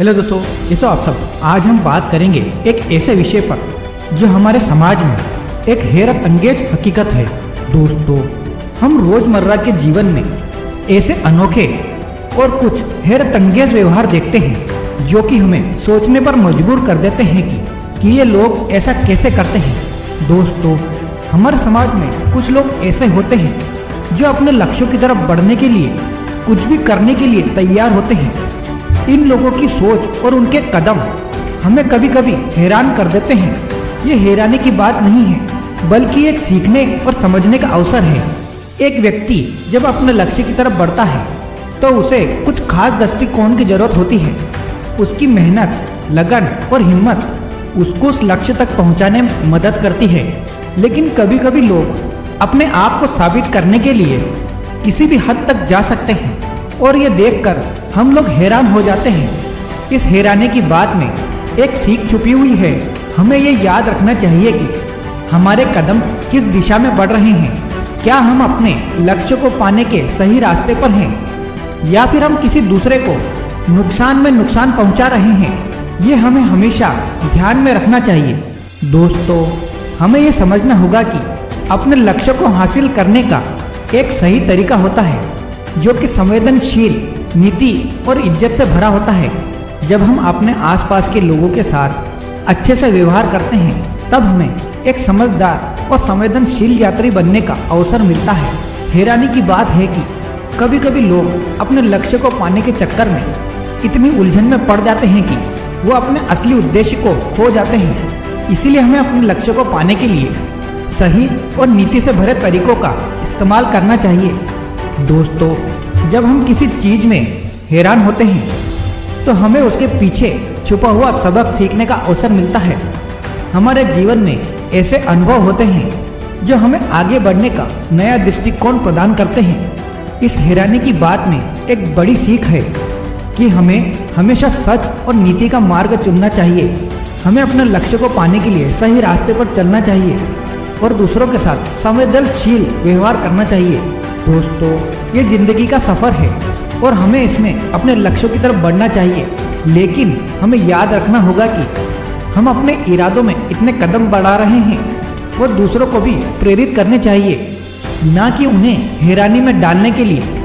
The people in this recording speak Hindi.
हेलो दोस्तों, कैसे हो आप सब। आज हम बात करेंगे एक ऐसे विषय पर जो हमारे समाज में एक हैरत अंगेज हकीकत है। दोस्तों, हम रोजमर्रा के जीवन में ऐसे अनोखे और कुछ हैरत अंगेज व्यवहार देखते हैं जो कि हमें सोचने पर मजबूर कर देते हैं कि ये लोग ऐसा कैसे करते हैं। दोस्तों, हमारे समाज में कुछ लोग ऐसे होते हैं जो अपने लक्ष्यों की तरफ बढ़ने के लिए कुछ भी करने के लिए तैयार होते हैं। इन लोगों की सोच और उनके कदम हमें कभी कभी हैरान कर देते हैं। ये हैरानी की बात नहीं है, बल्कि एक सीखने और समझने का अवसर है। एक व्यक्ति जब अपने लक्ष्य की तरफ बढ़ता है तो उसे कुछ खास दृष्टिकोण की जरूरत होती है। उसकी मेहनत, लगन और हिम्मत उसको उस लक्ष्य तक पहुंचाने में मदद करती है। लेकिन कभी कभी लोग अपने आप को साबित करने के लिए किसी भी हद तक जा सकते हैं और ये देखकर हम लोग हैरान हो जाते हैं। इस हैरानी की बात में एक सीख छुपी हुई है। हमें ये याद रखना चाहिए कि हमारे कदम किस दिशा में बढ़ रहे हैं। क्या हम अपने लक्ष्य को पाने के सही रास्ते पर हैं या फिर हम किसी दूसरे को नुकसान में नुकसान पहुंचा रहे हैं। ये हमें हमेशा ध्यान में रखना चाहिए। दोस्तों, हमें ये समझना होगा कि अपने लक्ष्य को हासिल करने का एक सही तरीका होता है जो कि संवेदनशील, नीति और इज्जत से भरा होता है। जब हम अपने आसपास के लोगों के साथ अच्छे से व्यवहार करते हैं तब हमें एक समझदार और संवेदनशील यात्री बनने का अवसर मिलता है। हैरानी की बात है कि कभी कभी लोग अपने लक्ष्य को पाने के चक्कर में इतनी उलझन में पड़ जाते हैं कि वो अपने असली उद्देश्य को खो जाते हैं। इसीलिए हमें अपने लक्ष्य को पाने के लिए सही और नीति से भरे तरीकों का इस्तेमाल करना चाहिए। दोस्तों, जब हम किसी चीज में हैरान होते हैं तो हमें उसके पीछे छुपा हुआ सबक सीखने का अवसर मिलता है। हमारे जीवन में ऐसे अनुभव होते हैं जो हमें आगे बढ़ने का नया दृष्टिकोण प्रदान करते हैं। इस हैरानी की बात में एक बड़ी सीख है कि हमें हमेशा सच और नीति का मार्ग चुनना चाहिए। हमें अपने लक्ष्य को पाने के लिए सही रास्ते पर चलना चाहिए और दूसरों के साथ संवेदनशील व्यवहार करना चाहिए। दोस्तों, ये जिंदगी का सफर है और हमें इसमें अपने लक्ष्यों की तरफ बढ़ना चाहिए। लेकिन हमें याद रखना होगा कि हम अपने इरादों में इतने कदम बढ़ा रहे हैं और दूसरों को भी प्रेरित करने चाहिए, ना कि उन्हें हैरानी में डालने के लिए।